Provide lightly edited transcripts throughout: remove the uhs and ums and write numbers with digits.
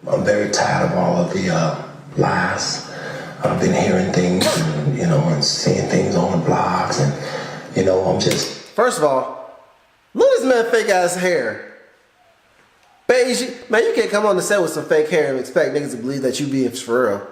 I'm very tired of all of the lies. I've been hearing things, and, and seeing things on the blogs, and I'm just. First of all, look at this man fake ass hair. Beige, man, you can't come on the set with some fake hair and expect niggas to believe that you being for real.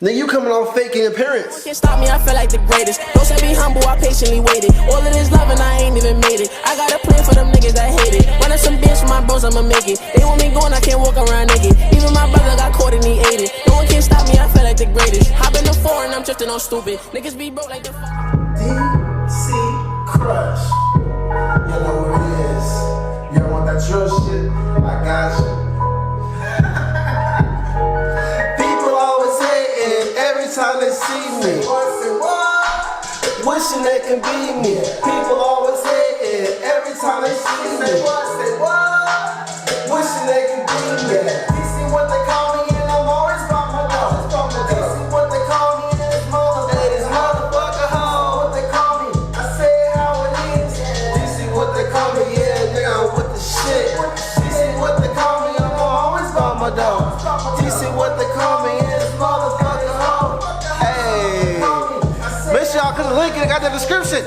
Nigga, you coming off faking appearance. Can't stop me, I feel like the greatest. Don't say be humble, I patiently waited. All of this love and I ain't even made it. I got a plan for them niggas that hate it. Running some bitch for my bros, I'ma make it. They want me going, I can't walk around naked. Even my brother got caught and he ate it. No one can stop me, I feel like the greatest. Hop in the foreign, I'm drifting on stupid. Niggas be broke like the DC Crush. You know what it is. You don't want that drill shit? I got you. Time they see me, wishing they can be me. People always hating every time they see me, wishing they can be me. You see what they call me, and I'm always by my dog. You see what they call me, and it's motherfucker hoe. What they call me, I say it how it is. You see what they call me, yeah, nigga, I'm with the shit. You see what they call me, I'm always by my dog. You see what they call me, and it's motherfucker. Y'all click the link in the goddamn description.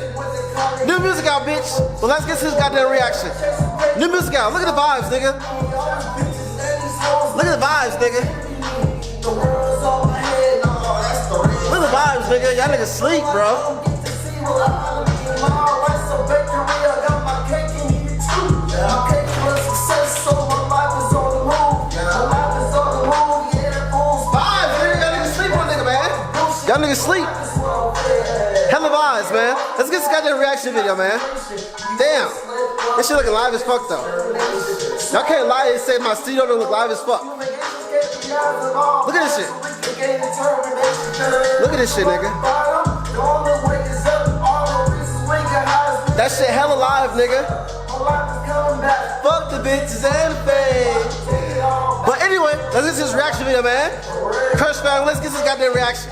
New music out, bitch. Well, let's get to this goddamn reaction. New music out. Look at the vibes, nigga. Look at the vibes, nigga. Look at the vibes, nigga. Y'all niggas sleep, bro. Y'all niggas sleep. Hella vibes, man. Let's get this goddamn reaction video, man. Damn. This shit looking live as fuck, though. Y'all can't lie and say my studio don't look live as fuck. Look at this shit. Look at this shit, nigga. That shit hella live, nigga. Fuck the bitches and the fame. But anyway, let's get this reaction video, man. Crush fan, let's get this goddamn reaction.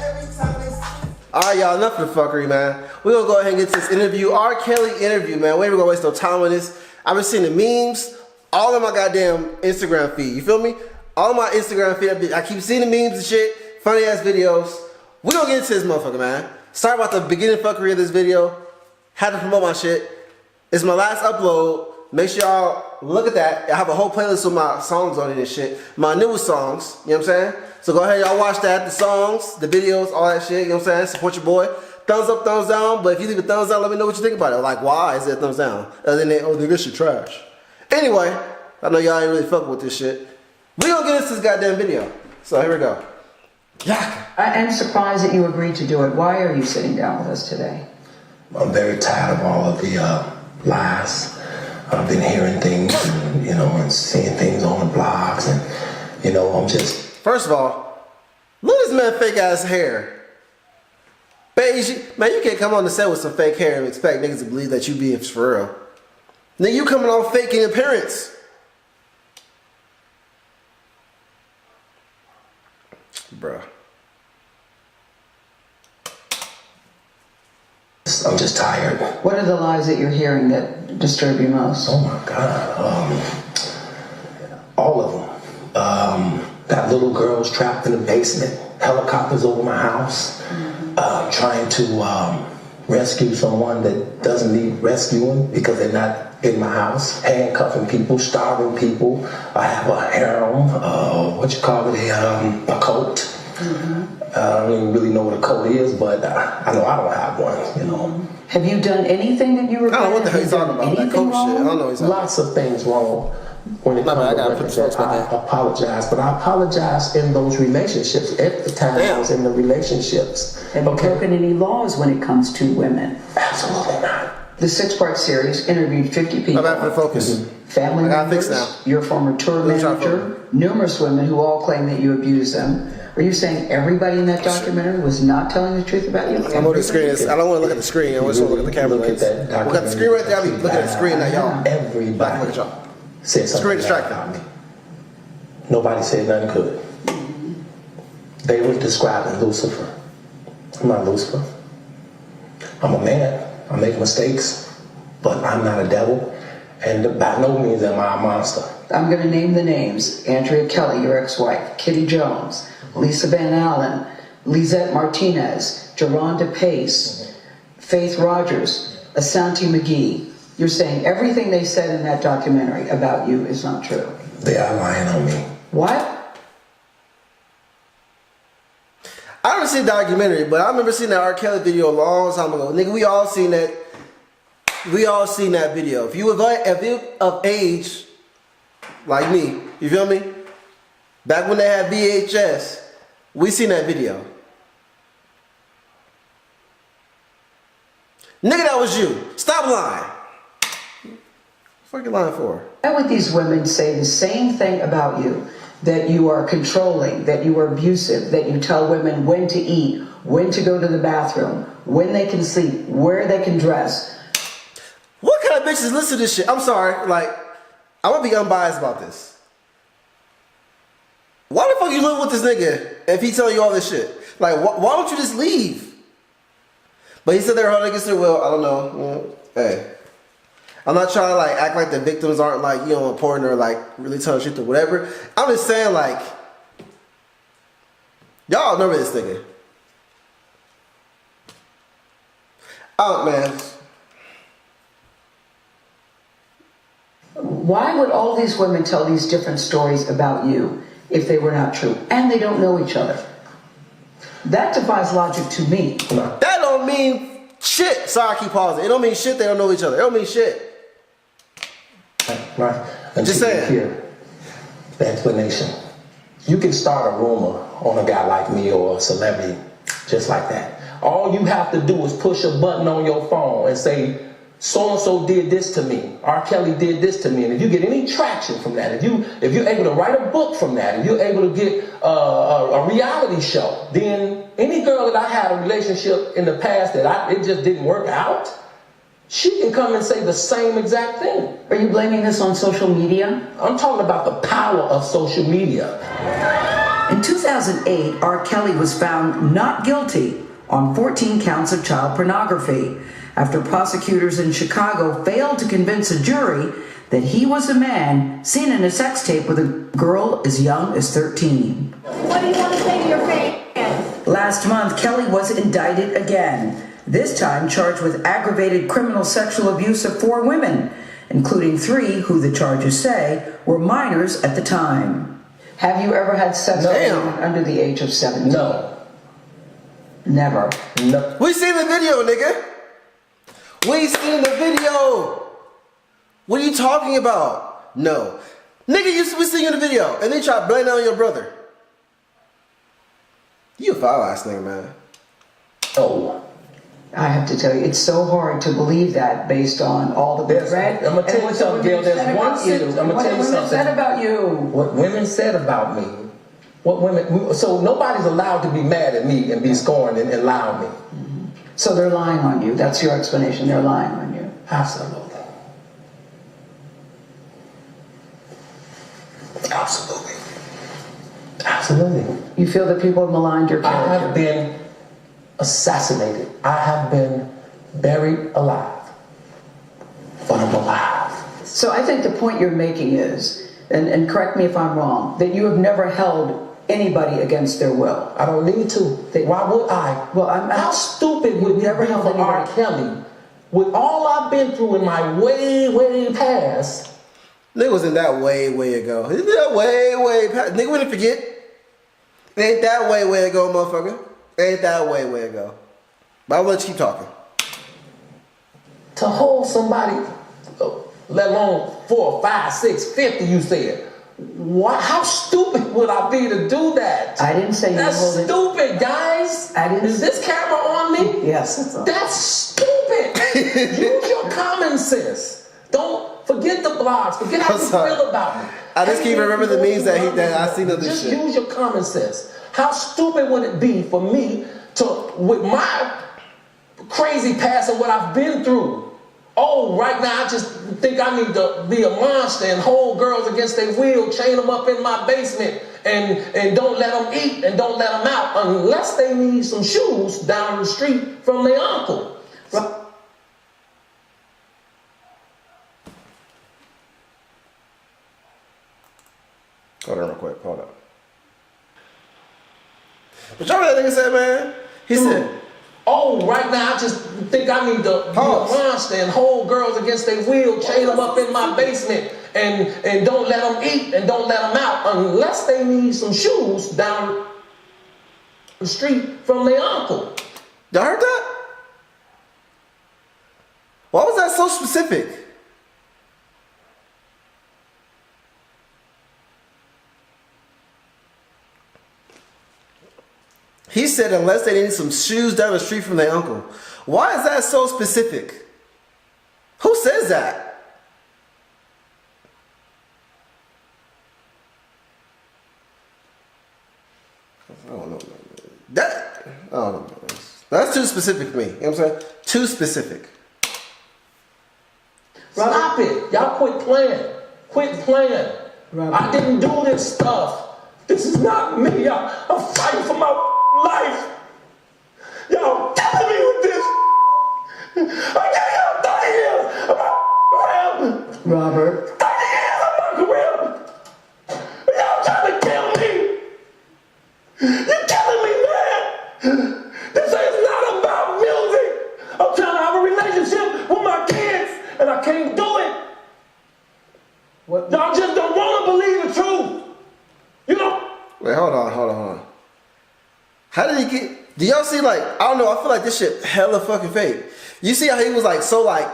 Alright, y'all, enough of the fuckery, man. We're gonna go ahead and get to this interview. R. Kelly interview, man. We ain't gonna waste no time on this. I've been seeing the memes all in my goddamn Instagram feed. You feel me? All of my Instagram feed. I keep seeing the memes and shit. Funny ass videos. We're gonna get into this motherfucker, man. Sorry about the beginning fuckery of this video. Had to promote my shit. It's my last upload. Make sure y'all look at that. I have a whole playlist with my songs on it and shit. My newest songs, you know what I'm saying? So go ahead, y'all watch that, the songs, the videos, all that shit, you know what I'm saying? Support your boy. Thumbs up, thumbs down, but if you leave a thumbs down, let me know what you think about it. Like, why is it a thumbs down? Other than, oh, this shit trash. Anyway, I know y'all ain't really fucking with this shit. We gonna get into this goddamn video. So here we go. Yeah. I am surprised that you agreed to do it. Why are you sitting down with us today? I'm very tired of all of the lies. I've been hearing things, and, and seeing things on the blogs, and, I'm just... First of all, look at this man fake ass hair. Beige, man, you can't come on the set with some fake hair and expect niggas to believe that you being for real. Nigga, you coming off faking appearance. Bruh. I'm just tired. What are the lies that you're hearing that disturb you most? Oh my God. All of them. That little girl's trapped in the basement. Helicopters over my house. Trying to rescue someone that doesn't need rescuing because they're not in my house. Handcuffing people, starving people. I have a harem. A cult. I don't even really know what a cult is, but I know I don't have one, Have you done anything that you regret? I don't know what the hell he's talking about. That coach shit. I don't know what he's talking about. Lots of things wrong when it comes to records that I apologize. But I apologize in those relationships at the time I was in the relationships. Have you broken any laws when it comes to women? Absolutely not. The 6-part series interviewed 50 people. I'm back for the focus. Family members, your former tour manager, numerous women who all claim that you abused them. Are you saying everybody in that documentary was not telling the truth about you? I'm looking at the screen. I don't want to look at the screen. I just want to look at the camera lens. We got the screen right there. I'll be looking at the screen now, y'all. Everybody look at y'all. said something about me. Nobody said nothing good. They were describing Lucifer. I'm not Lucifer. I'm a man. I make mistakes, but I'm not a devil. And by no means am I a monster. I'm going to name the names. Andrea Kelly, your ex-wife, Kitty Jones, Lisa Van Allen, Lisette Martinez, Geronda Pace, Faith Rogers, Asante McGee. You're saying everything they said in that documentary about you is not true. They are lying on me. What? I haven't seen the documentary, but I remember seeing that R. Kelly video a long time ago. Nigga, we all seen that. We all seen that video. If you of age, like me, you feel me? Back when they had VHS, we seen that video. Nigga, that was you. Stop lying. What you lying for? Why would these women say the same thing about you? That you are controlling, that you are abusive, that you tell women when to eat, when to go to the bathroom, when they can sleep, where they can dress. What kind of bitches listen to this shit? I'm sorry, like, I'm gonna be unbiased about this. Why the fuck you live with this nigga if he telling you all this shit? Like, why don't you just leave? But he said they're hard against their will. I don't know. Hey. I'm not trying to like act like the victims aren't like, you know, important or like really telling shit or whatever. I'm just saying like, y'all remember this nigga. Oh man. Why would all these women tell these different stories about you if they were not true? And they don't know each other. That defies logic to me. That don't mean shit. Sorry, I keep pausing. It don't mean shit. They don't know each other. It don't mean shit. Right. Until just saying. You hear the explanation. You can start a rumor on a guy like me or a celebrity just like that. All you have to do is push a button on your phone and say, so-and-so did this to me. R. Kelly did this to me. And if you get any traction from that, if you're able to write a book from that, if you're able to get a reality show, then any girl that I had a relationship in the past that it just didn't work out, she can come and say the same exact thing. Are you blaming this on social media? I'm talking about the power of social media. In 2008, R. Kelly was found not guilty on 14 counts of child pornography after prosecutors in Chicago failed to convince a jury that he was a man seen in a sex tape with a girl as young as 13. What do you want to say to your fans? Last month, Kelly was indicted again, this time charged with aggravated criminal sexual abuse of 4 women, including 3 who the charges say were minors at the time. Have you ever had sex with anyone under the age of 17? No. Never. No. We seen the video, nigga. We seen the video. What are you talking about? No. Nigga, we seen you in the video, and then you try to blame it on your brother. You a foul ass nigga, man. Oh. I have to tell you, it's so hard to believe that based on all the we've read. I'm going to tell you something, Gayle. There's one issue. I'm going to tell you something. What women said about you. What women said about me. What women. So nobody's allowed to be mad at me and be scorned and allow me. Mm-hmm. So they're lying on you. That's your explanation. They're lying on you. Absolutely. Absolutely. Absolutely. You feel that people have maligned your character? I have been assassinated. I have been buried alive. But I'm alive. So I think the point you're making is, and correct me if I'm wrong, that you have never held anybody against their will. I don't need to. Why would I? Well, How stupid would never it be held for R. anybody. Kelly, with all I've been through in my way, way past? Nigga was in that way ago. He did that way past. Nigga wouldn't forget. It ain't that way ago, motherfucker. It ain't that way ago. But I'll let you keep talking. To hold somebody, let alone 4, 5, 6, 50, you said. What? How stupid would I be to do that? I didn't say that's you stupid, guys. Is this camera on me? Yes. That's stupid. Use your common sense. Don't forget the blogs. Forget how you feel about me. I just keep remembering the memes that I seen of this shit. Just use your common sense. How stupid would it be for me to, with my crazy past and what I've been through? Oh, right now I just think I need to be a monster and hold girls against their will, chain them up in my basement, and don't let them eat and don't let them out unless they need some shoes down the street from their uncle. But y'all know that nigga said, man? He said, oh, right now I just think I need to be a monster and hold girls against their will, chain them up in my basement, and don't let them eat and don't let them out unless they need some shoes down the street from their uncle. Y'all heard that? Why was that so specific? He said unless they need some shoes down the street from their uncle. Why is that so specific? Who says that? I don't know. I don't know. That's too specific to me. You know what I'm saying? Too specific. Stop it. Y'all quit playing. Quit playing. I didn't do this stuff. This is not me. I'm fighting for my life. Y'all killing me with this. I gave y'all 30 years of my career. Robert. 30 years of my career. Y'all trying to kill me. You're killing me, man. This is not about music. I'm trying to have a relationship with my kids, and I can't do it. What? Y'all just don't want to believe the truth. You know? Wait, hold on. How did he get? Do y'all see, like, I don't know, I feel like this shit hella fucking fake. You see how he was like so like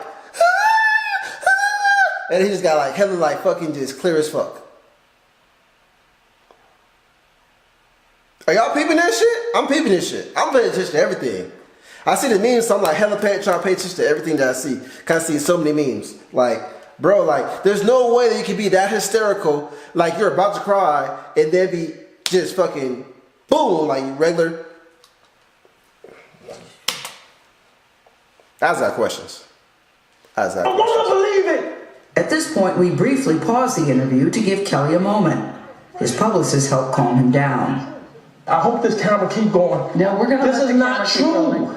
and he just got like hella like fucking just clear as fuck. Are y'all peeping that shit? I'm peeping this shit. I'm paying attention to everything. I see the memes, so I'm like hella trying to pay attention to everything that I see. Kind of see so many memes. Like, bro, like, there's no way that you can be that hysterical, like you're about to cry, and then be just fucking boom, like regular. I just got questions. I want to believe it. At this point, we briefly pause the interview to give Kelly a moment. His publicist helped calm him down. I hope this camera keep going. No, we're gonna. This is not true.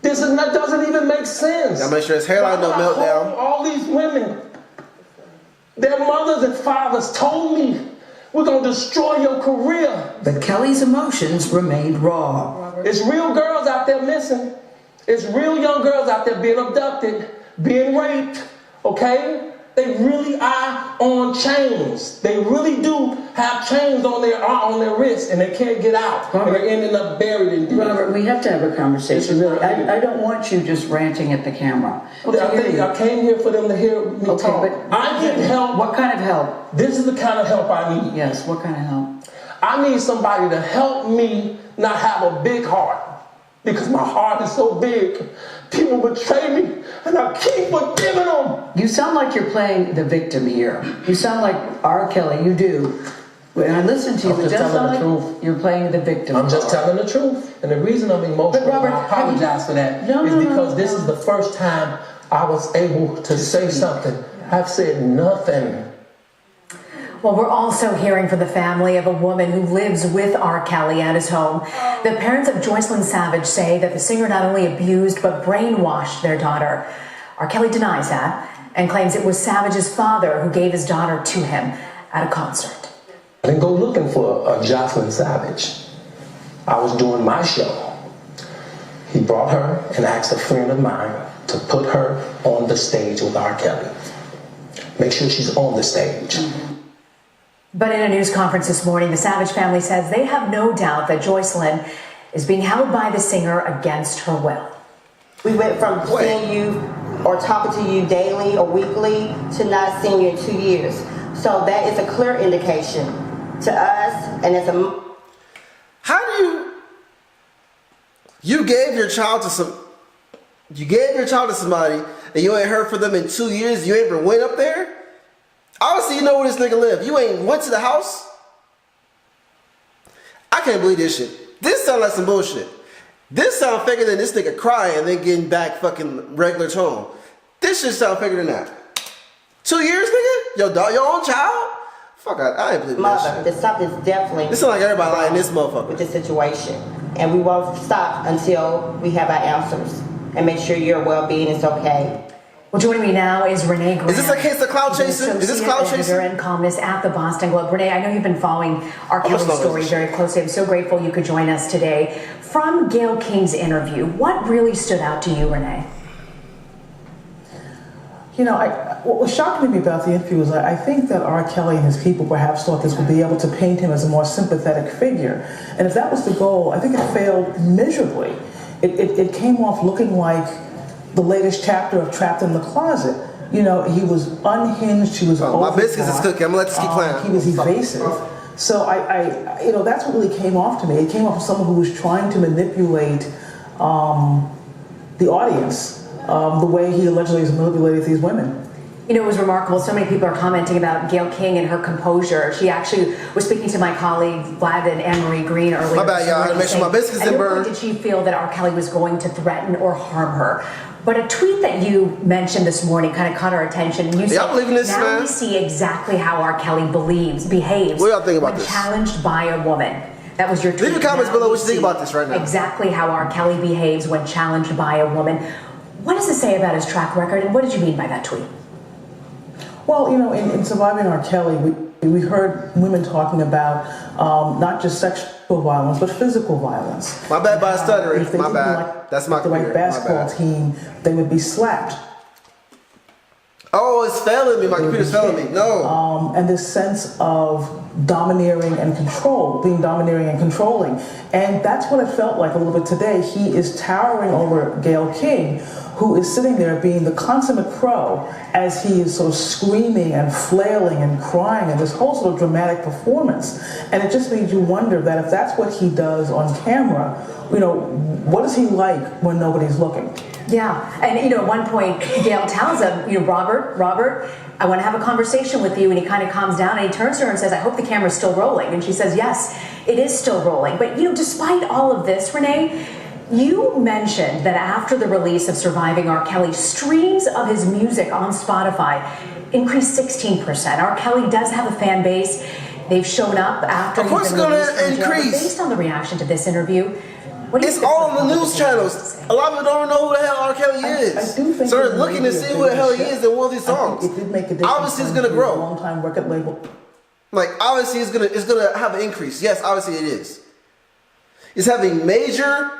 This is not. Doesn't even make sense. Gotta make sure his hairline don't melt down. All these women, their mothers and fathers told me, we're gonna destroy your career. But Kelly's emotions remained raw. It's real girls out there missing. It's real young girls out there being abducted, being raped. Okay? They really are on chains. They really do have chains on their wrists, and they can't get out. Robert, and they're ending up buried in deep. Robert, we have to have a conversation. Really, I don't want you just ranting at the camera. I came here for them to hear me talk. But I need help. What kind of help? This is the kind of help I need. Yes, what kind of help? I need somebody to help me not have a big heart, because my heart is so big. People betray me, and I keep forgiving them. You sound like you're playing the victim here. You sound like R. Kelly. You do. When I listen to you, it does sound like you're playing the victim. I'm just telling the truth. And the reason I'm emotional, Robert, I apologize for that, is because this is the first time I was able to say something. I've said nothing. Well, we're also hearing from the family of a woman who lives with R. Kelly at his home. The parents of Joycelyn Savage say that the singer not only abused but brainwashed their daughter. R. Kelly denies that and claims it was Savage's father who gave his daughter to him at a concert. I didn't go looking for Joycelyn Savage. I was doing my show. He brought her and asked a friend of mine to put her on the stage with R. Kelly. Make sure she's on the stage. But in a news conference this morning, the Savage family says they have no doubt that Joycelyn is being held by the singer against her will. We went from seeing you or talking to you daily or weekly to not seeing you in 2 years. So that is a clear indication to us, and it's a... How do you gave your child to somebody and you ain't heard from them in 2 years, you ain't ever went up there? Obviously, you know where this nigga live. You ain't went to the house? I can't believe this shit. This sound like some bullshit. This sound faker than this nigga crying and then getting back fucking regular tone. This shit sound faker than that. 2 years, nigga? Your own child? Fuck, I ain't believing that shit. Mother, something's definitely... This sound like everybody lying this motherfucker. ...with this situation. And we won't stop until we have our answers and make sure your well-being is okay. Well, joining me now is Renee Graham. Is this a case of cloud chasing? Is this cloud chasing? And columnist at the Boston Globe. Renee, I know you've been following R. Kelly's story very closely. I'm so grateful you could join us today. From Gayle King's interview, what really stood out to you, Renee? You know, what was shocking to me about the interview was I think that R. Kelly and his people perhaps thought this would be able to paint him as a more sympathetic figure. And if that was the goal, I think it failed miserably. It came off looking like the latest chapter of Trapped in the Closet. You know, he was unhinged, he was my biscuits is cooking. I'm gonna let this keep playing. He was evasive. So I you know, that's what really came off to me. It came off as someone who was trying to manipulate the audience the way he allegedly has manipulated these women. You know, it was remarkable. So many people are commenting about Gayle King and her composure. She actually was speaking to my colleague Vlad and Anne-Marie Green earlier. My bad, y'all. I had to make sure my biscuits didn't burn. Did she feel that R. Kelly was going to threaten or harm her? But a tweet that you mentioned this morning kind of caught our attention. And you said, now we see exactly how R. Kelly behaves what y'all think about when challenged by a woman. That was your tweet. Leave the comments below what you think about this right now. Exactly how R. Kelly behaves when challenged by a woman. What does it say about his track record, and what did you mean by that tweet? Well, you know, in Surviving R. Kelly, we heard women talking about not just sexual violence, but physical violence. My bad by stuttering. If they My bad. Like that's my the right basketball team, they would be slapped. Oh, it's failing me. My computer's failing me. No. And this sense of domineering and control, being domineering and controlling. And that's what it felt like a little bit today. He is towering over Gayle King, who is sitting there being the consummate pro as he is sort of screaming and flailing and crying and this whole sort of dramatic performance. And it just made you wonder that if that's what he does on camera, you know, what is he like when nobody's looking? Yeah, and you know, at one point, Gayle tells him, you know, Robert, I want to have a conversation with you, and he kind of calms down and he turns to her and says, I hope the camera's still rolling. And she says, yes, it is still rolling. But you know, despite all of this, Renee, you mentioned that after the release of Surviving R. Kelly, streams of his music on Spotify increased 16%. R. Kelly does have a fan base. They've shown up after. Of course, it's going to increase. Based on the reaction to this interview, what do you it's all on the news channels. A lot of people don't know who the hell R. Kelly is. I do think so they're looking to see who the hell he is and one of these songs. It did make a difference. Obviously, it's going to grow. A long-time record label. Like, obviously, it's gonna have an increase. Yes, obviously it is. It's having major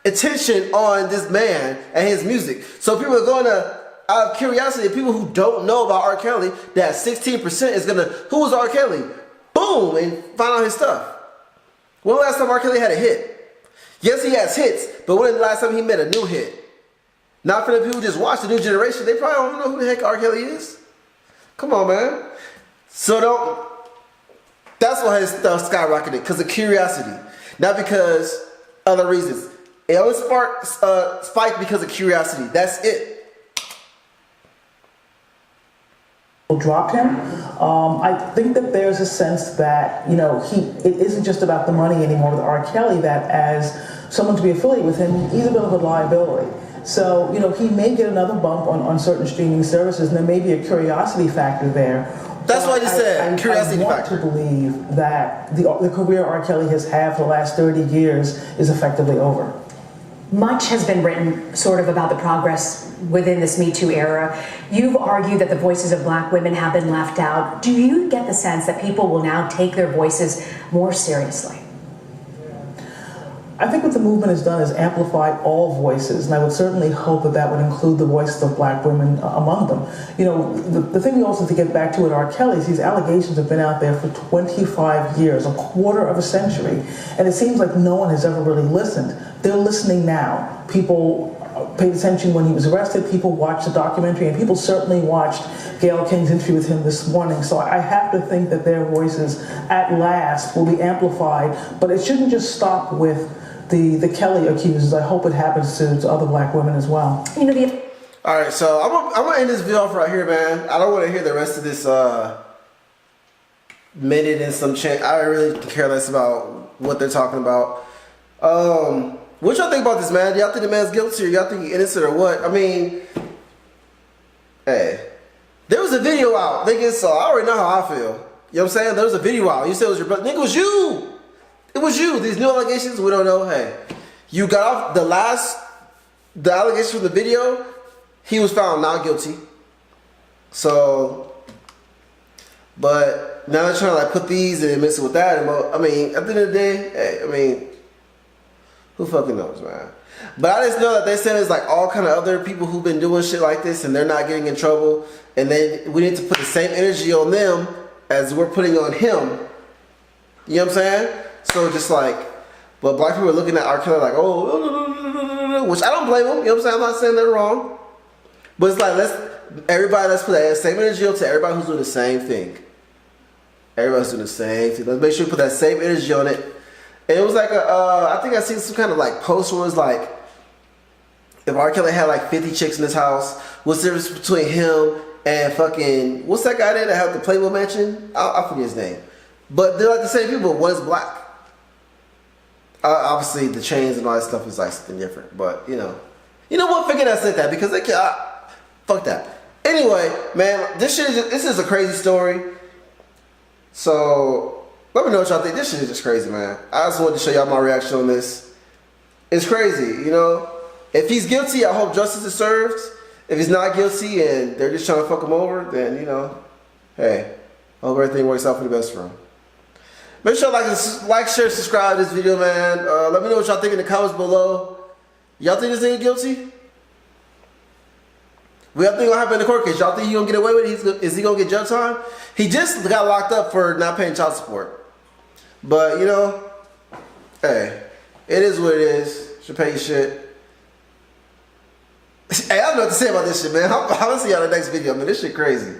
attention on this man and his music. So people are going to, out of curiosity, people who don't know about R. Kelly, that 16% is going to, who was R. Kelly? Boom, and find out his stuff. When was the last time R. Kelly had a hit? Yes, he has hits, but when was the last time he made a new hit? Not for the people who just watch the new generation, they probably don't know who the heck R. Kelly is. Come on, man. So that's why his stuff skyrocketed, because of curiosity. Not because other reasons. It only spiked because of curiosity. That's it. Dropped him. I think that there's a sense that, you know, it isn't just about the money anymore with R. Kelly, that as someone to be affiliated with him, he's a bit of a liability. So, you know, he may get another bump on certain streaming services, and there may be a curiosity factor there. That's what he said, curiosity factor. I want to believe that the career R. Kelly has had for the last 30 years is effectively over. Much has been written sort of about the progress within this Me Too era. You've argued that the voices of black women have been left out. Do you get the sense that people will now take their voices more seriously? I think what the movement has done is amplify all voices, and I would certainly hope that that would include the voices of black women among them. You know, the thing we also have to get back to with R. Kelly is these allegations have been out there for 25 years, a quarter of a century, and it seems like no one has ever really listened. They're listening now. People paid attention when he was arrested, people watched the documentary, and people certainly watched Gayle King's interview with him this morning. So I have to think that their voices at last will be amplified, but it shouldn't just stop with the Kelly accusers. I hope it happens to other black women as well. You know, all right, so I'm gonna end this video off right here, man. I don't want to hear the rest of this minute and some change. I really care less about what they're talking about. What y'all think about this, man? Y'all think the man's guilty, or y'all think he's innocent, or what? I mean, hey, there was a video out. Nigga, so I already know how I feel. You know what I'm saying? There was a video out. You said it was your brother. Nigga, it was you. It was you. These new allegations, we don't know. Hey, you got off the allegations from the video. he was found not guilty. So, but now they're trying to like put these and mix it with that. And I mean, at the end of the day, hey, I mean, who fucking knows, man? But I just know that they said there's like all kind of other people who've been doing shit like this and they're not getting in trouble. And then we need to put the same energy on them as we're putting on him. You know what I'm saying? So just like, but black people are looking at R. Kelly like, oh, which I don't blame them. You know what I'm saying? I'm not saying they're wrong. But it's like, let's put that same energy to everybody who's doing the same thing. Everybody's doing the same thing. Let's make sure we put that same energy on it. And it was like I think I seen some kind of like post where it was like, if R. Kelly had like 50 chicks in his house, what's the difference between him and fucking, what's that guy there that had the Playboy Mansion? I forget his name. But they're like the same people, one is black. Obviously the chains and all that stuff is like something different. But you know what, figure I said that because they can't, fuck that. Anyway, man, this is a crazy story. So let me know what y'all think. This shit is just crazy, man. I just wanted to show y'all my reaction on this. It's crazy, you know. If he's guilty, I hope justice is served. If he's not guilty and they're just trying to fuck him over, then, you know, hey, I hope everything works out for the best for him. Make sure y'all like, share, subscribe to this video, man. Let me know what y'all think in the comments below. Y'all think this nigga guilty? What y'all think gonna happen in the court case? Y'all think he gonna get away with it? Is he gonna get jail time? He just got locked up for not paying child support. But, you know, hey, it is what it is. Should pay your shit. Hey, I don't know what to say about this shit, man. I'll see y'all in the next video, man. This shit crazy.